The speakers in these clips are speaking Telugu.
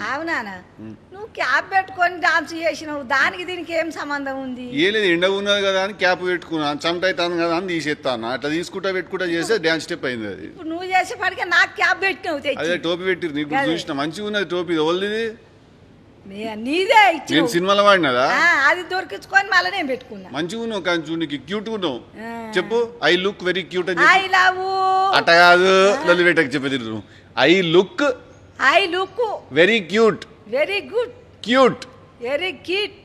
అవునానా నువ్వు క్యాప్ పెట్టుకొని డాన్స్ చేసినావు దానికి దీనికి ఏం సంబంధం ఉంది? ఏ లేదు ఎండగా ఉన్నది కదా అని క్యాప్ పెట్టుకున్నాను, చెమట అవుతాను కదా అని తీసేస్తాను. అట్లా తీసుకుంటా పెట్టుకుంటా చేస్తే డాన్స్ స్టెప్ అయింది అది. ఇప్పుడు నువ్వు చేసేపాటికే నాకు క్యాప్ పెట్టినావు అదే తెచ్చి. టోపీ పెట్టిరు నీకు చూసిన మంచిగా ఉన్నది టోపీ. ఎవరిది? నీదే నేను ఇచ్చిన సినిమాలో వాడినదా? అది దొరికించుకొని మళ్ళీ నేను పెట్టుకున్నా. మంచిగా ఉన్నావు కానీ చూడు నీకు క్యూట్ ఉన్నావు. చెప్పు ఐ లుక్ వెరీ క్యూట్ అని ఐ లవ్ అట్ట కాదు లొల్లి పెట్టకు చెప్పేది. I look very cute. Very good. Cute. Very cute.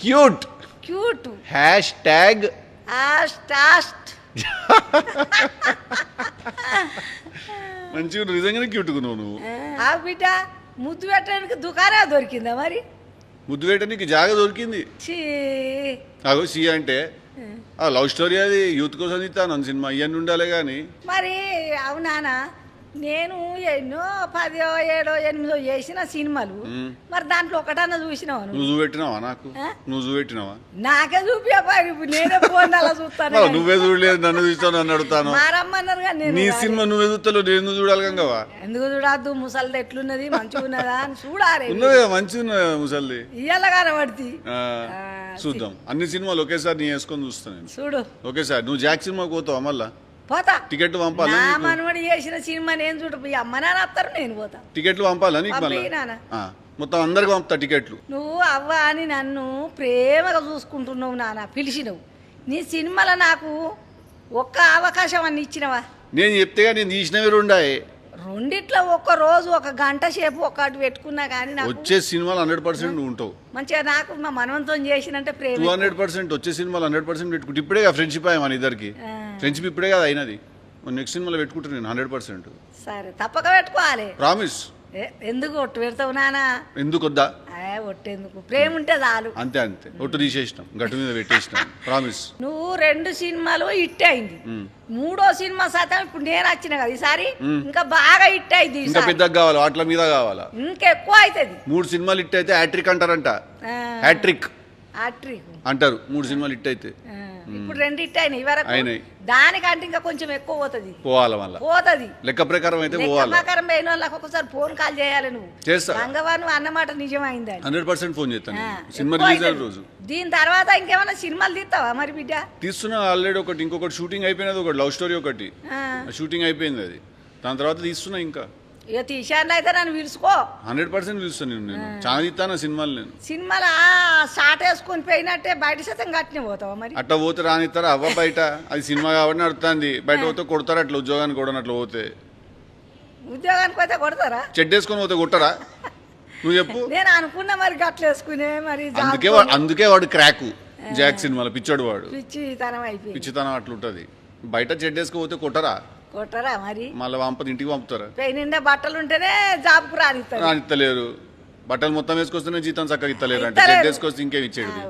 Cute. Cute. Hash tag tossed. మంచిగా నిజంగానే క్యూట్గా నువ్వు. ఆ బిడ్డ ముద్దు పెట్టడానికి దుకాణం దొరికిందా మరి? ముద్దు పెట్టడానికి జాగా దొరికింది. ఛీ అగో సి అంటే లవ్ స్టోరీ, అది యూత్ కోసం ఇస్తాను సినిమా ఇవన్నీ ఉండాలి కానీ. మరి అవునానా నేను ఎన్నో 10, 7, 8 చేసిన సినిమాలు మరి దాంట్లో ఒకటన్నా చూసినావా? నువ్వు చూపెట్టినావా నాకు? ఆ? నువ్వు చూపెట్టినావా? నాకే చూపించపారు. నేనే ఫోన్ అలా చూస్తాను. నువ్వే చూడలేదు, నన్ను చూస్తాను, నన్ను అడుగుతాను. మారమ్మన్నారు కానీ నీ నేను సినిమా నువ్వే చూస్తావు, నేను చూడాలి కంగవా? ఎందుకు చూడద్దు? ముసలిది ఎట్లున్నది, మంచిగా ఉన్నదా అని చూడాలి. ఉన్నది కదా మంచిగా ఉన్నది ముసల్ది. ఇయ్యాల కనబడి చూద్దాం. అన్ని సినిమాలు ఒకేసారి నీ వేసుకొని చూస్తాను నేను. చూడు ఒకేసారి నువ్వు జాక్ సినిమాకి పోతావా? మళ్ళా పోతా. టికెట్ పంపాలా? నా మనవడి చేసిన సినిమా నేను చూడ అమ్మ నాన్న వస్తారు, నేను పోతా. టికెట్లు పంపాలా నీకు? మళ్ళీ మొత్తం అందరికి పంపుతా టికెట్లు. నువ్వు అవ్వ అని నన్ను ప్రేమగా చూసుకుంటున్నావు నాన్న, పిలిచినవు. నీ సినిమాలో నాకు ఒక్క అవకాశం అన్ని ఇచ్చినవా? నేను చెప్తేగా నేను తీసినవి రెండాయి. రెండిట్లో ఒక్క రోజు 1 గంట సేపు ఒకటి పెట్టుకున్నా కానీ నాకు వచ్చే సినిమాలు 100% నువ్వు ఉంటావు. మంచిగా నాకు మా మనవంతం చేసినంటే ప్రేమ. 200% వచ్చే సినిమాలు 100% పెట్టుకుంటే ఇప్పుడే కదా ఫ్రెండ్షిప్ అయ్యా మన ఇద్దరికి. ఫ్రెండ్షిప్ ఇప్పుడే కదా అయినది. నెక్స్ట్ సినిమాలో పెట్టుకుంటాను నేను 100%. సరే తప్పక పెట్టుకోవాలి. ప్రామిస్. ఎందుకు ఒట్టు పెడతావు నానా? ఎందుకు వద్దా? ఒట్టెందుకు, ప్రేమ ఉంటే చాలు. అంతే అంతే. ఒట్టు తీసేసినాం, గట్టు మీద పెట్టేసినాం. ప్రామిస్. నువ్వు 2 సినిమాలు హిట్ అయింది, 3వ సినిమా శాతం ఇప్పుడు నేను వచ్చిన కదా ఈసారి ఇంకా బాగా హిట్ అయింది. ఇంకా పెద్దగా కావాలా? వాటిల మీద కావాలా? ఇంకెక్కువ అవుతుంది. 3 సినిమాలు హిట్ అయితే హ్యాట్రిక్ అంటారంట. హ్యాట్రిక్ అంటారు 3 సినిమాలు హిట్ అయితే. ఇప్పుడు 2 హిట్ అయినాయి వరకు. అయినాయి. దానికంటే ఇంకా కొంచెం ఎక్కువ పోతుంది. పోవాలా? మళ్ళీ పోతుంది. లెక్క ప్రకారం అయితే పోవాలి. ప్రకారం పోయిన వాళ్ళకి ఒకసారి ఫోన్ కాల్ చేయాలి. నువ్వు చేస్తా. గంగవారు నువ్వు అన్నమాట నిజమైందని 100% ఫోన్ చేస్తాను. సినిమా రిలీజ్ అయిన రోజు. దీని తర్వాత ఇంకేమైనా సినిమాలు తీస్తావా మరి బిడ్డ? తీస్తున్నా ఆల్రెడీ ఒకటి. ఇంకొకటి షూటింగ్ అయిపోయినది, ఒకటి లవ్ స్టోరీ ఒకటి షూటింగ్ అయిపోయింది. అది దాని తర్వాత తీస్తున్నా. ఇంకా ఇక తీశాను అయితే నన్ను పిలుచుకో. 100% పిలుస్తాను నేను. చాలా తీస్తాను సినిమాలు నేను. సినిమాలు షార్ట్ వేసుకొని పోయినట్టే బయట శాతం గట్టినే పోతావా మరి? అట్లా పోతే రానిస్తారా? అవ్వ బయట అది సినిమా కాబట్టి నడుస్తుంది. బయట పోతే కొడతారా? అట్లా ఉద్యోగానికి కూడా అట్లా పోతే. ఉద్యోగానికి పోతే కొడతారా? చెడ్డ వేసుకొని పోతే కొట్టరా? నువ్వు చెప్పు. నేను అనుకున్నా మరి గట్ల వేసుకునే మరి. అందుకే వాడు క్రాకు జాక్ సినిమాలో పిచ్చోడు వాడు. పిచ్చితనం అయిపోయింది. పిచ్చితనం అట్లుంటది. బయట చెడ్డ వేసుకపోతే కొట్టరా? కొట్టరా మరి? మళ్ళీ ఇంటికి పంపుతారా? పై నిండా బట్టలు ఉంటేనే జాబ్కు రానిస్తారు. రానిత్తలేరు. బట్టలు మొత్తం వేసుకొస్తేనే జీతం చక్కగా ఇస్తలేరు అంటే చెడ్డ వేసుకొస్తే ఇంకేం ఇచ్చేది.